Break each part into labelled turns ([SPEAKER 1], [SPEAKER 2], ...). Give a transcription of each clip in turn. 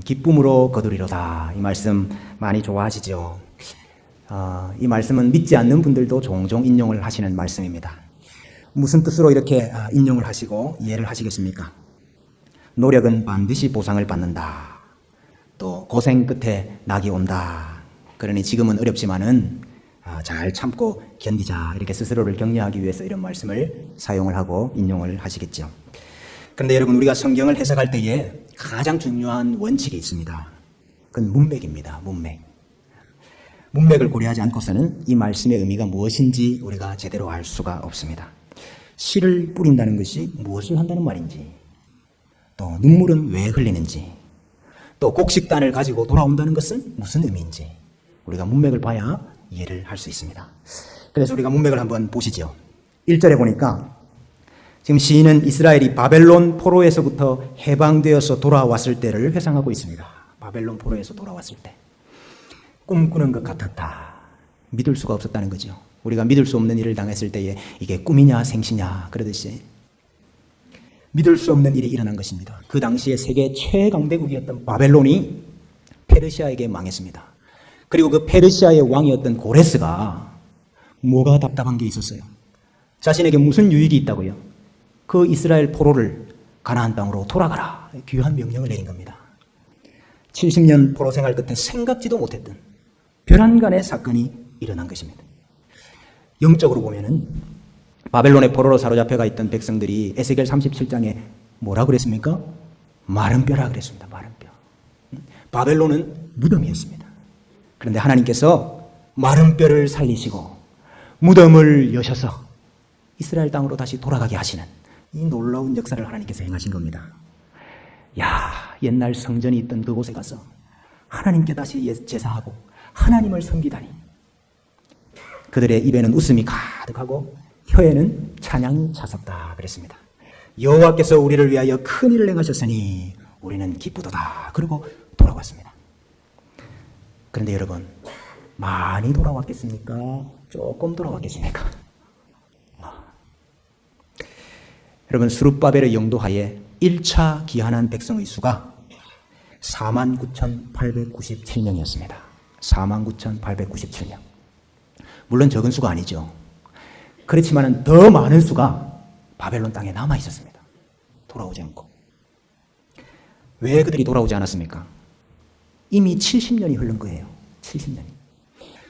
[SPEAKER 1] 기쁨으로 거두리로다. 이 말씀 많이 좋아하시죠? 이 말씀은 믿지 않는 분들도 종종 인용을 하시는 말씀입니다. 무슨 뜻으로 이렇게 인용을 하시고 이해를 하시겠습니까? 노력은 반드시 보상을 받는다. 또 고생 끝에 낙이 온다. 그러니 지금은 어렵지만은 잘 참고 견디자. 이렇게 스스로를 격려하기 위해서 이런 말씀을 사용을 하고 인용을 하시겠죠. 그런데 여러분, 우리가 성경을 해석할 때에 가장 중요한 원칙이 있습니다. 그건 문맥입니다. 문맥을 고려하지 않고서는 이 말씀의 의미가 무엇인지 우리가 제대로 알 수가 없습니다. 씨를 뿌린다는 것이 무엇을 한다는 말인지, 또 눈물은 왜 흘리는지, 또 곡식단을 가지고 돌아온다는 것은 무슨 의미인지 우리가 문맥을 봐야 이해를 할 수 있습니다. 그래서 우리가 문맥을 한번 보시죠. 1절에 보니까 지금 시인은 이스라엘이 바벨론 포로에서부터 해방되어서 돌아왔을 때를 회상하고 있습니다. 바벨론 포로에서 돌아왔을 때 꿈꾸는 것 같았다. 믿을 수가 없었다는 거죠. 우리가 믿을 수 없는 일을 당했을 때에 이게 꿈이냐 생시냐 그러듯이 믿을 수 없는 일이 일어난 것입니다. 그 당시에 세계 최강대국이었던 바벨론이 페르시아에게 망했습니다. 그리고 그 페르시아의 왕이었던 고레스가 뭐가 답답한 게 있었어요. 자신에게 무슨 유익이 있다고요? 그 이스라엘 포로를 가나안 땅으로 돌아가라. 귀한 명령을 내린 겁니다. 70년 포로 생활 끝에 생각지도 못했던 별안간의 사건이 일어난 것입니다. 영적으로 보면은 바벨론의 포로로 사로잡혀가 있던 백성들이 에스겔 37장에 뭐라 그랬습니까? 마른 뼈라 그랬습니다. 마른 뼈. 바벨론은 무덤이었습니다. 그런데 하나님께서 마른 뼈를 살리시고 무덤을 여셔서 이스라엘 땅으로 다시 돌아가게 하시는 이 놀라운 역사를 하나님께서 행하신 겁니다. 야, 옛날 성전이 있던 그곳에 가서 하나님께 다시 제사하고 하나님을 섬기다니. 그들의 입에는 웃음이 가득하고 혀에는 찬양이 차섰다 그랬습니다. 여호와께서 우리를 위하여 큰 일을 행하셨으니 우리는 기쁘도다. 그리고 돌아왔습니다. 그런데 여러분, 많이 돌아왔겠습니까? 조금 돌아왔겠습니까? 여러분, 스룹바벨의 영도하에 1차 기한한 백성의 수가 49,897명이었습니다. 49,897명. 물론 적은 수가 아니죠. 그렇지만 더 많은 수가 바벨론 땅에 남아 있었습니다. 돌아오지 않고. 왜 그들이 돌아오지 않았습니까? 이미 70년이 흐른 거예요. 70년이.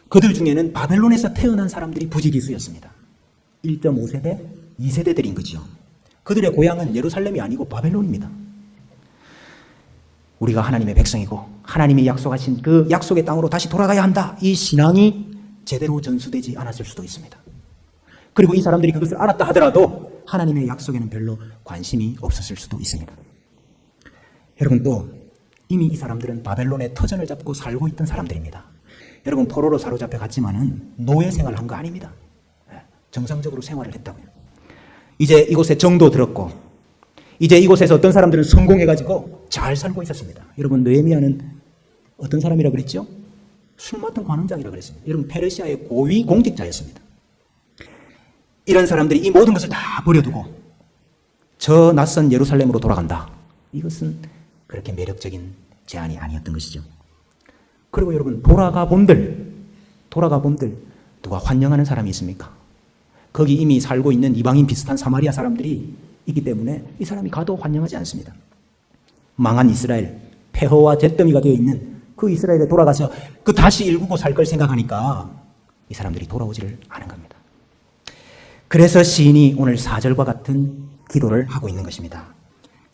[SPEAKER 1] 그들 중에는 바벨론에서 태어난 사람들이 부지기수였습니다. 1.5세대, 2세대들인 거죠. 그들의 고향은 예루살렘이 아니고 바벨론입니다. 우리가 하나님의 백성이고 하나님이 약속하신 그 약속의 땅으로 다시 돌아가야 한다. 이 신앙이 제대로 전수되지 않았을 수도 있습니다. 그리고 이 사람들이 그것을 알았다 하더라도 하나님의 약속에는 별로 관심이 없었을 수도 있습니다. 여러분, 또 이미 이 사람들은 바벨론의 터전을 잡고 살고 있던 사람들입니다. 여러분, 포로로 사로잡혀 갔지만은 노예 생활을 한 거 아닙니다. 정상적으로 생활을 했다고요. 이제 이곳에 정도 들었고 이제 이곳에서 어떤 사람들은 성공해가지고 잘 살고 있었습니다. 여러분, 느헤미야는 어떤 사람이라고 그랬죠? 술 맡은 관원장이라고 그랬습니다. 여러분, 페르시아의 고위 공직자였습니다. 이런 사람들이 이 모든 것을 다 버려두고 저 낯선 예루살렘으로 돌아간다. 이것은 그렇게 매력적인 제안이 아니었던 것이죠. 그리고 여러분, 돌아가 본들 누가 환영하는 사람이 있습니까? 거기 이미 살고 있는 이방인 비슷한 사마리아 사람들이 있기 때문에 이 사람이 가도 환영하지 않습니다. 망한 이스라엘, 폐허와 잿더미가 되어 있는 그 이스라엘에 돌아가서 그 다시 일구고 살 걸 생각하니까 이 사람들이 돌아오지를 않은 겁니다. 그래서 시인이 오늘 4절과 같은 기도를 하고 있는 것입니다.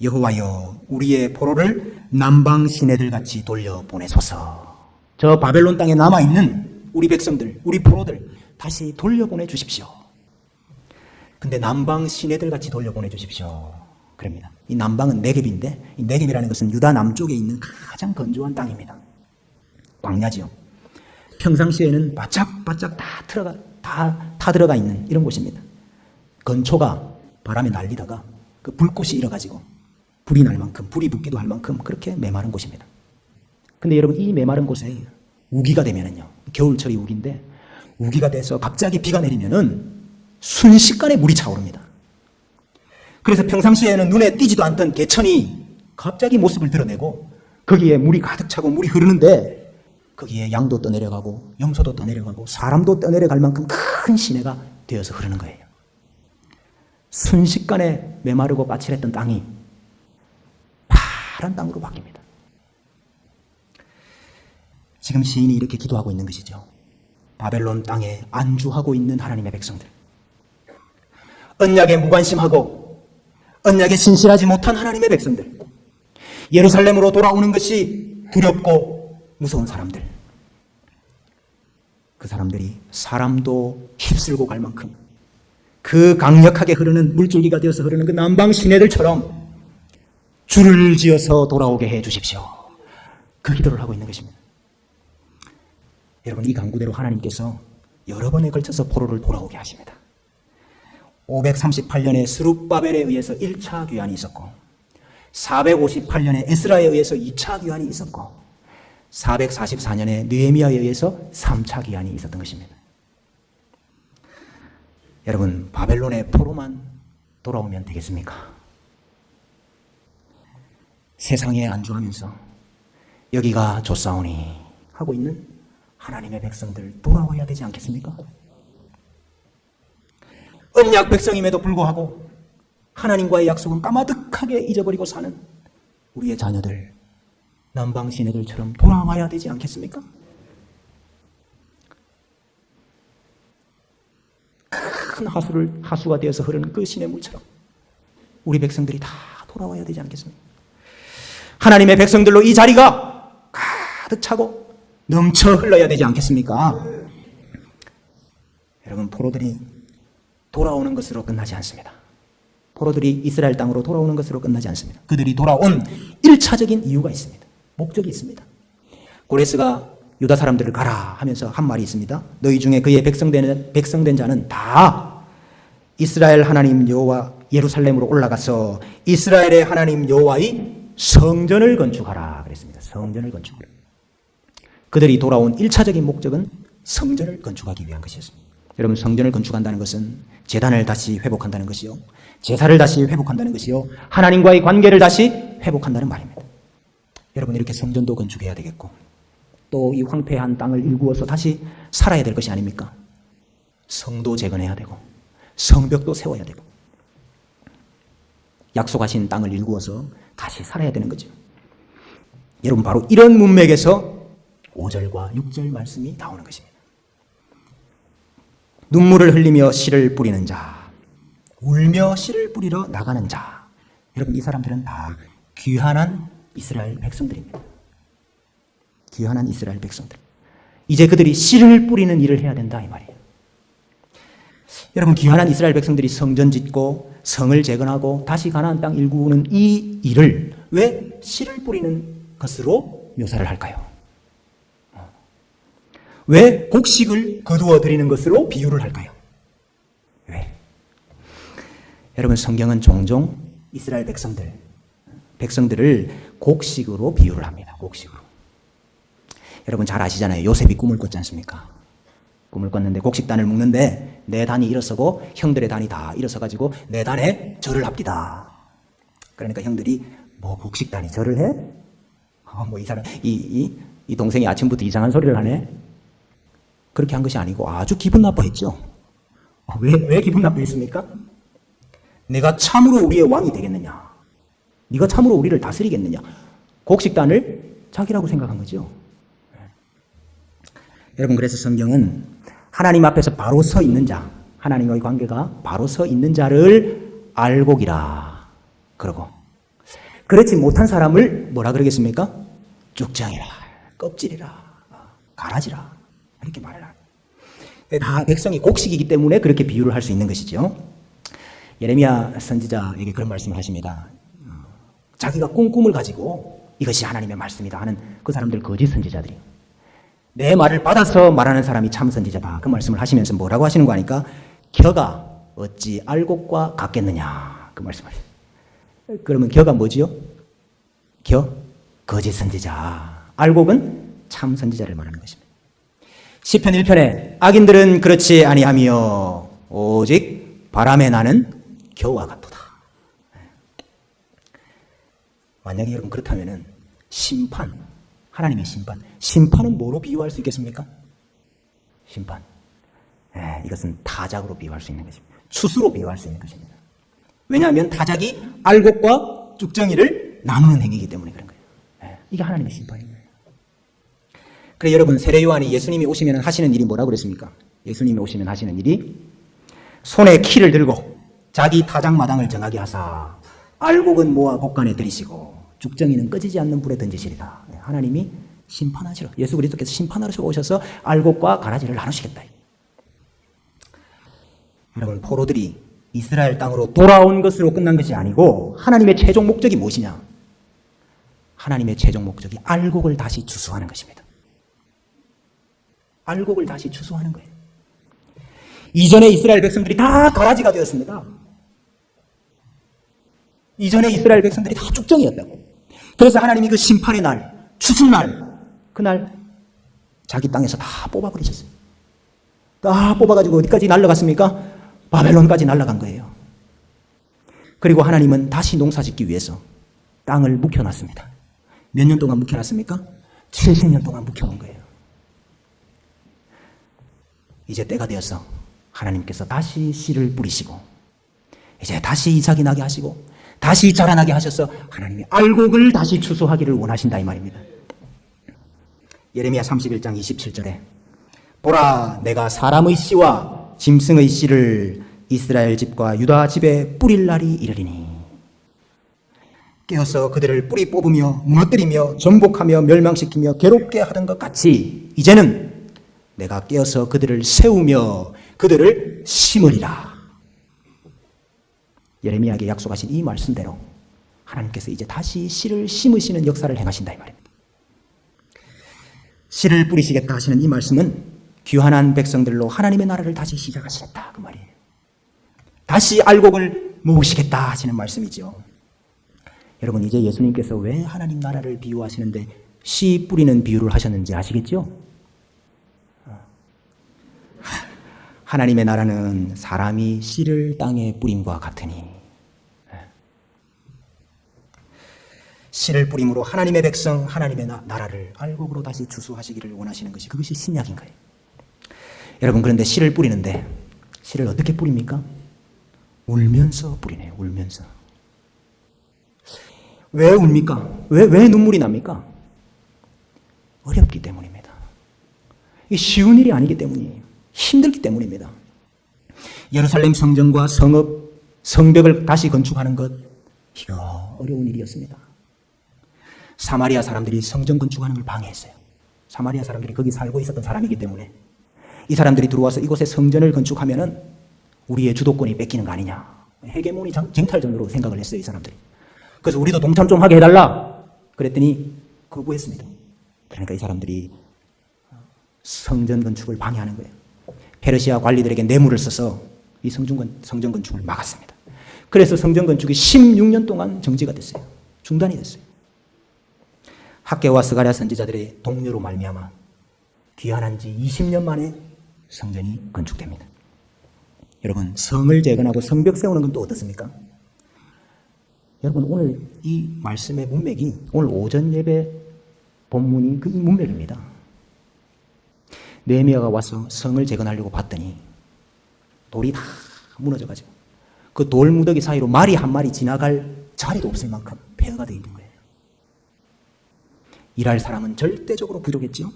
[SPEAKER 1] 여호와여, 우리의 포로를 남방 시내들 같이 돌려보내소서. 저 바벨론 땅에 남아있는 우리 백성들, 우리 포로들 다시 돌려보내 주십시오. 근데 남방 시내들 같이 돌려보내 주십시오. 그럽니다. 이 남방은 네겝인데 이 네겝이라는 것은 유다 남쪽에 있는 가장 건조한 땅입니다. 광야지요. 평상시에는 바짝바짝 다 타들어가 있는 이런 곳입니다. 건초가 바람에 날리다가 그 불꽃이 일어가지고 불이 날 만큼, 불이 붙기도 할 만큼 그렇게 메마른 곳입니다. 근데 여러분, 이 메마른 곳에 우기가 되면은요, 겨울철이 우기인데 우기가 돼서 갑자기 비가 내리면은 순식간에 물이 차오릅니다. 그래서 평상시에는 눈에 띄지도 않던 개천이 갑자기 모습을 드러내고 거기에 물이 가득 차고 물이 흐르는데 거기에 양도 떠내려가고 염소도 떠내려가고 사람도 떠내려갈 만큼 큰 시내가 되어서 흐르는 거예요. 순식간에 메마르고 까칠했던 땅이 파란 땅으로 바뀝니다. 지금 시인이 이렇게 기도하고 있는 것이죠. 바벨론 땅에 안주하고 있는 하나님의 백성들, 언약에 무관심하고 언약에 신실하지 못한 하나님의 백성들, 예루살렘으로 돌아오는 것이 두렵고 무서운 사람들, 그 사람들이 사람도 휩쓸고 갈 만큼 그 강력하게 흐르는 물줄기가 되어서 흐르는 그 남방 시내들처럼 줄을 지어서 돌아오게 해 주십시오. 그 기도를 하고 있는 것입니다. 여러분, 이 강구대로 하나님께서 여러 번에 걸쳐서 포로를 돌아오게 하십니다. 538년에 스룹바벨에 의해서 1차 귀환이 있었고, 458년에 에스라에 의해서 2차 귀환이 있었고, 444년에 느헤미야에 의해서 3차 귀환이 있었던 것입니다. 여러분, 바벨론의 포로만 돌아오면 되겠습니까? 세상에 안주하면서 여기가 좋사오니 하고 있는 하나님의 백성들 돌아와야 되지 않겠습니까? 언약 백성임에도 불구하고 하나님과의 약속은 까마득하게 잊어버리고 사는 우리의 자녀들, 남방 시내들처럼 돌아와야 되지 않겠습니까? 큰 하수가 되어서 흐르는 그 시냇물처럼 우리 백성들이 다 돌아와야 되지 않겠습니까? 하나님의 백성들로 이 자리가 가득 차고 넘쳐 흘러야 되지 않겠습니까? 여러분, 포로들이 돌아오는 것으로 끝나지 않습니다. 포로들이 이스라엘 땅으로 돌아오는 것으로 끝나지 않습니다. 그들이 돌아온 1차적인 이유가 있습니다. 목적이 있습니다. 고레스가 유다 사람들을 가라 하면서 한 말이 있습니다. 너희 중에 그의 백성된 자는 다 이스라엘 하나님 여호와 예루살렘으로 올라가서 이스라엘의 하나님 여호와의 성전을 건축하라 그랬습니다. 성전을 건축하라. 그들이 돌아온 1차적인 목적은 성전을 건축하기 위한 것이었습니다. 여러분, 성전을 건축한다는 것은 제단을 다시 회복한다는 것이요, 제사를 다시 회복한다는 것이요, 하나님과의 관계를 다시 회복한다는 말입니다. 여러분, 이렇게 성전도 건축해야 되겠고, 또 이 황폐한 땅을 일구어서 다시 살아야 될 것이 아닙니까? 성도 재건해야 되고 성벽도 세워야 되고 약속하신 땅을 일구어서 다시 살아야 되는 거죠. 여러분, 바로 이런 문맥에서 5절과 6절 말씀이 나오는 것입니다. 눈물을 흘리며 씨를 뿌리는 자, 울며 씨를 뿌리러 나가는 자. 여러분, 이 사람들은 다 귀환한 이스라엘 백성들입니다. 귀환한 이스라엘 백성들. 이제 그들이 씨를 뿌리는 일을 해야 된다 이 말이에요. 여러분, 귀환한 이스라엘 백성들이 성전 짓고 성을 재건하고 다시 가나안 땅 일구는 이 일을 왜 씨를 뿌리는 것으로 묘사를 할까요? 왜 곡식을 거두어 드리는 것으로 비유를 할까요? 왜? 여러분, 성경은 종종 이스라엘 백성들을 곡식으로 비유를 합니다. 곡식으로. 여러분 잘 아시잖아요. 요셉이 꿈을 꿨지 않습니까? 꿈을 꿨는데 곡식단을 묶는데 내 단이 일어서고 형들의 단이 다 일어서가지고 내 단에 절을 합디다. 그러니까 형들이 뭐 곡식단이 절을 해? 뭐 이 사람 이 동생이 아침부터 이상한 소리를 하네. 그렇게 한 것이 아니고 아주 기분 나빠했죠. 왜 기분 나빠했습니까? 내가 참으로 우리의 왕이 되겠느냐? 네가 참으로 우리를 다스리겠느냐? 곡식단을 자기라고 생각한 거죠. 여러분, 그래서 성경은 하나님 앞에서 바로 서 있는 자, 하나님과의 관계가 바로 서 있는 자를 알곡이라 그러고, 그렇지 못한 사람을 뭐라 그러겠습니까? 쭉정이라, 껍질이라, 가라지라 이렇게 말을 합니다. 다 백성이 곡식이기 때문에 그렇게 비유를 할 수 있는 것이죠. 예레미야 선지자에게 그런 말씀을 하십니다. 자기가 꾼 꿈을 가지고 이것이 하나님의 말씀이다 하는 그 사람들, 거짓 선지자들이 내 말을 받아서 말하는 사람이 참 선지자다, 그 말씀을 하시면서 뭐라고 하시는 거 아니까? 겨가 어찌 알곡과 같겠느냐, 그 말씀을 하시죠. 그러면 겨가 뭐지요? 거짓 선지자, 알곡은 참 선지자를 말하는 것입니다. 시편 1편에 악인들은 그렇지 아니하며 오직 바람에 나는 겨와 같도다. 만약에 여러분 그렇다면은 심판, 하나님의 심판. 심판은 뭐로 비유할 수 있겠습니까? 심판. 이것은 타작으로 비유할 수 있는 것입니다. 추수로 비유할 수 있는 것입니다. 왜냐하면 타작이 알곡과 쭉정이를 나누는 행위이기 때문에 그런 거예요. 이게 하나님의 심판입니다. 그래 여러분, 세례 요한이 예수님이 오시면 하시는 일이 뭐라고 그랬습니까? 예수님이 오시면 하시는 일이 손에 키를 들고 자기 타작마당을 정하게 하사 알곡은 모아 곡간에 들이시고 죽정이는 꺼지지 않는 불에 던지시리라. 하나님이 심판하시러, 예수 그리스도께서 심판하시러 오셔서 알곡과 가라지를 나누시겠다. 여러분, 포로들이 이스라엘 땅으로 돌아온 것으로 끝난 것이 아니고 하나님의 최종 목적이 무엇이냐? 하나님의 최종 목적이 알곡을 다시 추수하는 것입니다. 알곡을 다시 추수하는 거예요. 이전에 이스라엘 백성들이 다 가라지가 되었습니다. 이전에 이스라엘 백성들이 다 죽정이었다고. 그래서 하나님이 그 심판의 날, 추수날, 그날 자기 땅에서 다 뽑아버리셨어요. 다 뽑아가지고 어디까지 날아갔습니까? 바벨론까지 날아간 거예요. 그리고 하나님은 다시 농사 짓기 위해서 땅을 묵혀놨습니다. 몇 년 동안 묵혀놨습니까? 70년 동안 묵혀놓은 거예요. 이제 때가 되어서 하나님께서 다시 씨를 뿌리시고 이제 다시 이삭이 나게 하시고 다시 자라나게 하셔서 하나님이 알곡을 다시 추수하기를 원하신다 이 말입니다. 예레미야 31장 27절에 보라, 내가 사람의 씨와 짐승의 씨를 이스라엘 집과 유다 집에 뿌릴 날이 이르리니 깨어서 그들을 뿌리 뽑으며 무너뜨리며 전복하며 멸망시키며 괴롭게 하던 것 같이 이제는 내가 깨어서 그들을 세우며 그들을 심으리라. 예레미야에게 약속하신 이 말씀대로 하나님께서 이제 다시 씨를 심으시는 역사를 행하신다 이 말입니다. 씨를 뿌리시겠다 하시는 이 말씀은 귀환한 백성들로 하나님의 나라를 다시 시작하시겠다 그 말이에요. 다시 알곡을 모으시겠다 하시는 말씀이죠. 여러분, 이제 예수님께서 왜 하나님 나라를 비유하시는데 씨 뿌리는 비유를 하셨는지 아시겠죠? 하나님의 나라는 사람이 씨를 땅에 뿌림과 같으니 씨를 뿌림으로 하나님의 백성, 하나님의 나라를 알곡으로 다시 추수하시기를 원하시는 것이 그것이 신약인 거예요. 여러분, 그런데 씨를 뿌리는데 씨를 어떻게 뿌립니까? 울면서 뿌리네요. 울면서. 왜 웁니까? 왜 눈물이 납니까? 어렵기 때문입니다. 이게 쉬운 일이 아니기 때문이에요. 힘들기 때문입니다. 예루살렘 성전과 성읍, 성벽을 다시 건축하는 것, 이거 어려운 일이었습니다. 사마리아 사람들이 성전 건축하는 걸 방해했어요. 사마리아 사람들이 거기 살고 있었던 사람이기 때문에 이 사람들이 들어와서 이곳에 성전을 건축하면은 우리의 주도권이 뺏기는 거 아니냐. 헤게모니 쟁탈전으로 생각을 했어요, 이 사람들이. 그래서 우리도 동참 좀 하게 해달라. 그랬더니 거부했습니다. 그러니까 이 사람들이 성전 건축을 방해하는 거예요. 페르시아 관리들에게 뇌물을 써서 이 성전 건축을 막았습니다. 그래서 성전 건축이 16년 동안 정지가 됐어요. 중단이 됐어요. 학개와 스가랴 선지자들의 동료로 말미암아 귀환한 지 20년 만에 성전이 건축됩니다. 여러분, 성을 재건하고 성벽 세우는 건 또 어떻습니까? 여러분, 오늘 이 말씀의 문맥이 오늘 오전 예배 본문이 그 문맥입니다. 느헤미야가 와서 성을 재건하려고 봤더니 돌이 다 무너져가지고 그 돌무더기 사이로 말이 한 마리 지나갈 자리도 없을 만큼 폐허가 되어 있는 거예요. 일할 사람은 절대적으로 부족했지요.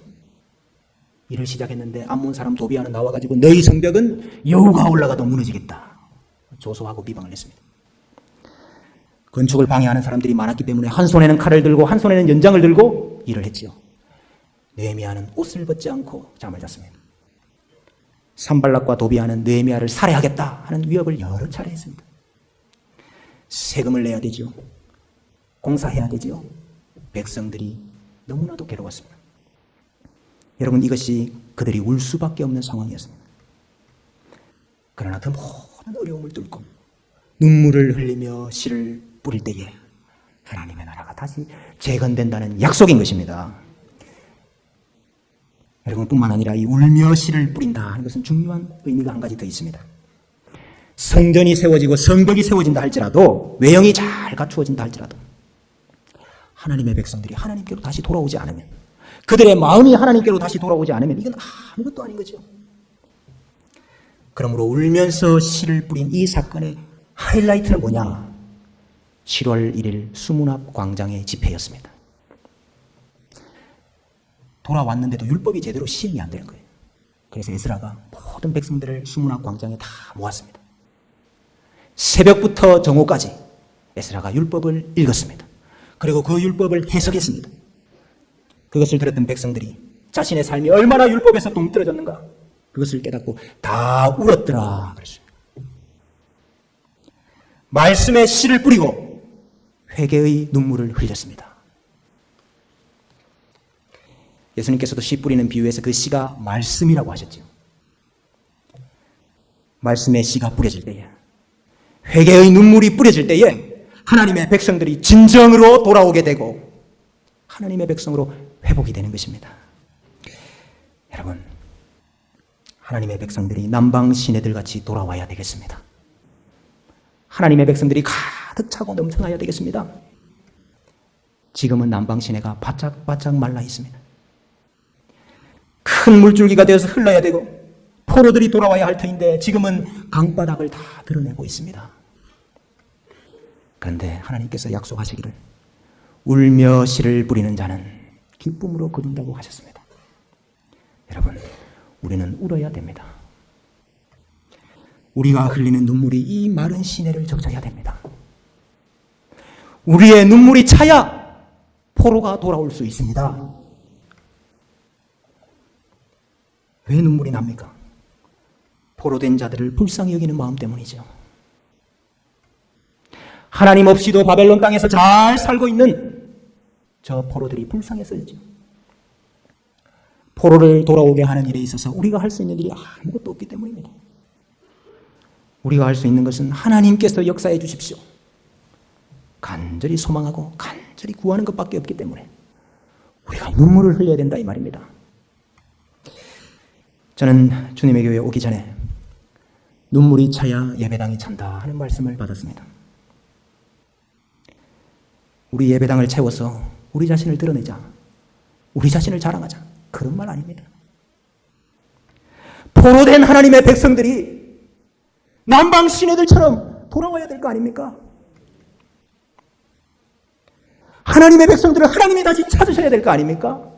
[SPEAKER 1] 일을 시작했는데 암몬 사람 도비아는 나와가지고 너희 성벽은 여우가 올라가도 무너지겠다 조소하고 비방을 했습니다. 건축을 방해하는 사람들이 많았기 때문에 한 손에는 칼을 들고 한 손에는 연장을 들고 일을 했지요. 느헤미야는 옷을 벗지 않고 잠을 잤습니다. 산발락과 도비아는 느헤미야를 살해하겠다 하는 위협을 여러 차례 했습니다. 세금을 내야 되죠. 공사해야 되죠. 백성들이 너무나도 괴로웠습니다. 여러분, 이것이 그들이 울 수밖에 없는 상황이었습니다. 그러나 그 모든 어려움을 뚫고 눈물을 흘리며 씨를 뿌릴 때에 하나님의 나라가 다시 재건된다는 약속인 것입니다. 여러분, 뿐만 아니라 이 울며 씨를 뿌린다 하는 것은 중요한 의미가 한 가지 더 있습니다. 성전이 세워지고 성벽이 세워진다 할지라도, 외형이 잘 갖추어진다 할지라도 하나님의 백성들이 하나님께로 다시 돌아오지 않으면, 그들의 마음이 하나님께로 다시 돌아오지 않으면 이건 아무것도 아닌 거죠. 그러므로 울면서 씨를 뿌린 이 사건의 하이라이트는 뭐냐? 7월 1일 수문 앞 광장의 집회였습니다. 돌아왔는데도 율법이 제대로 시행이 안 되는 거예요. 그래서 에스라가 모든 백성들을 수문 앞 광장에 다 모았습니다. 새벽부터 정오까지 에스라가 율법을 읽었습니다. 그리고 그 율법을 해석했습니다. 그것을 들었던 백성들이 자신의 삶이 얼마나 율법에서 동떨어졌는가, 그것을 깨닫고 다 울었더라 그랬어요. 말씀에 씨를 뿌리고 회개의 눈물을 흘렸습니다. 예수님께서도 씨 뿌리는 비유에서 그 씨가 말씀이라고 하셨죠. 말씀에 씨가 뿌려질 때에, 회개의 눈물이 뿌려질 때에 하나님의 백성들이 진정으로 돌아오게 되고 하나님의 백성으로 회복이 되는 것입니다. 여러분, 하나님의 백성들이 남방 시내들 같이 돌아와야 되겠습니다. 하나님의 백성들이 가득 차고 넘쳐나야 되겠습니다. 지금은 남방 시내가 바짝바짝 말라 있습니다. 큰 물줄기가 되어서 흘러야 되고 포로들이 돌아와야 할 터인데 지금은 강바닥을 다 드러내고 있습니다. 그런데 하나님께서 약속하시기를 울며 씨를 뿌리는 자는 기쁨으로 거둔다고 하셨습니다. 여러분, 우리는 울어야 됩니다. 우리가 흘리는 눈물이 이 마른 시내를 적셔야 됩니다. 우리의 눈물이 차야 포로가 돌아올 수 있습니다. 왜 눈물이 납니까? 포로된 자들을 불쌍히 여기는 마음 때문이죠. 하나님 없이도 바벨론 땅에서 잘 살고 있는 저 포로들이 불쌍해서죠. 포로를 돌아오게 하는 일에 있어서 우리가 할 수 있는 일이 아무것도 없기 때문입니다. 우리가 할 수 있는 것은 하나님께서 역사해 주십시오, 간절히 소망하고 간절히 구하는 것밖에 없기 때문에 우리가 눈물을 흘려야 된다 이 말입니다. 저는 주님의 교회에 오기 전에 눈물이 차야 예배당이 찬다 하는 말씀을 받았습니다. 우리 예배당을 채워서 우리 자신을 드러내자, 우리 자신을 자랑하자, 그런 말 아닙니다. 포로된 하나님의 백성들이 남방 시내들처럼 돌아와야 될 거 아닙니까? 하나님의 백성들을 하나님이 다시 찾으셔야 될 거 아닙니까?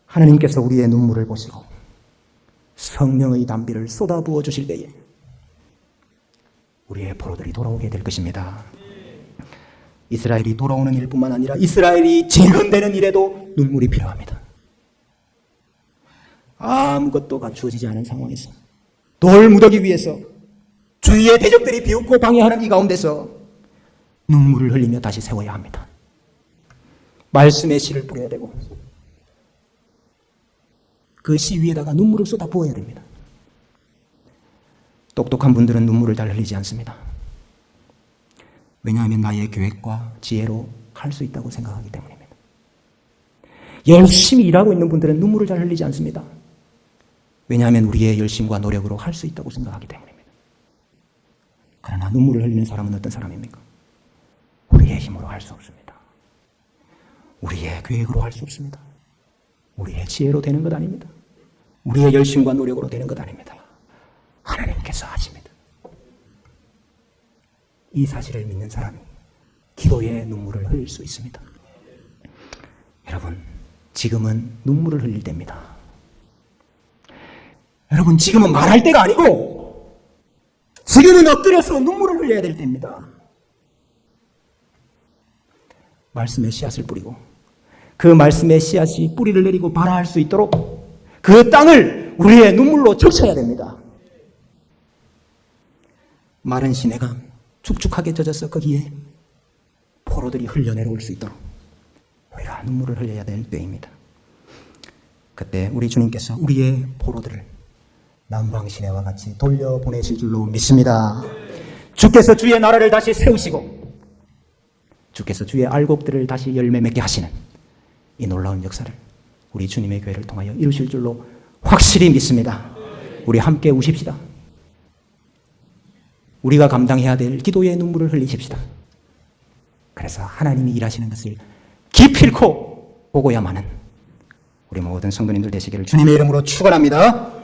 [SPEAKER 1] 하나님께서 우리의 눈물을 보시고 성령의 단비를 쏟아부어 주실 때에 우리의 포로들이 돌아오게 될 것입니다. 이스라엘이 돌아오는 일뿐만 아니라 이스라엘이 재건되는 일에도 눈물이 필요합니다. 아무것도 갖추어지지 않은 상황에서 돌 무더기 위에서 주위의 대적들이 비웃고 방해하는 이 가운데서 눈물을 흘리며 다시 세워야 합니다. 말씀의 씨를 뿌려야 되고 그 씨 위에다가 눈물을 쏟아 부어야 됩니다. 똑똑한 분들은 눈물을 잘 흘리지 않습니다. 왜냐하면 나의 계획과 지혜로 할 수 있다고 생각하기 때문입니다. 열심히 일하고 있는 분들은 눈물을 잘 흘리지 않습니다. 왜냐하면 우리의 열심과 노력으로 할 수 있다고 생각하기 때문입니다. 그러나 눈물을 흘리는 사람은 어떤 사람입니까? 우리의 힘으로 할 수 없습니다. 우리의 계획으로 할 수 없습니다. 우리의 지혜로 되는 것 아닙니다. 우리의 열심과 노력으로 되는 것 아닙니다. 하나님께서 하십니다. 이 사실을 믿는 사람이 기도의 눈물을 흘릴 수 있습니다. 여러분, 지금은 눈물을 흘릴 때입니다. 여러분, 지금은 말할 때가 아니고 지금은 엎드려서 눈물을 흘려야 될 때입니다. 말씀의 씨앗을 뿌리고 그 말씀의 씨앗이 뿌리를 내리고 발화할 수 있도록 그 땅을 우리의 눈물로 적셔야 됩니다. 마른 시내가 축축하게 젖어서 거기에 포로들이 흘려내려올 수 있도록 우리가 눈물을 흘려야 될 때입니다. 그때 우리 주님께서 우리의 포로들을 남방 시내와 같이 돌려보내실 줄로 믿습니다. 주께서 주의 나라를 다시 세우시고 주께서 주의 알곡들을 다시 열매 맺게 하시는 이 놀라운 역사를 우리 주님의 교회를 통하여 이루실 줄로 확실히 믿습니다. 우리 함께 우십시다. 우리가 감당해야 될 기도의 눈물을 흘리십시다. 그래서 하나님이 일하시는 것을 기필코 보고야만은 우리 모든 성도님들 되시기를 주님의 이름으로 축원합니다.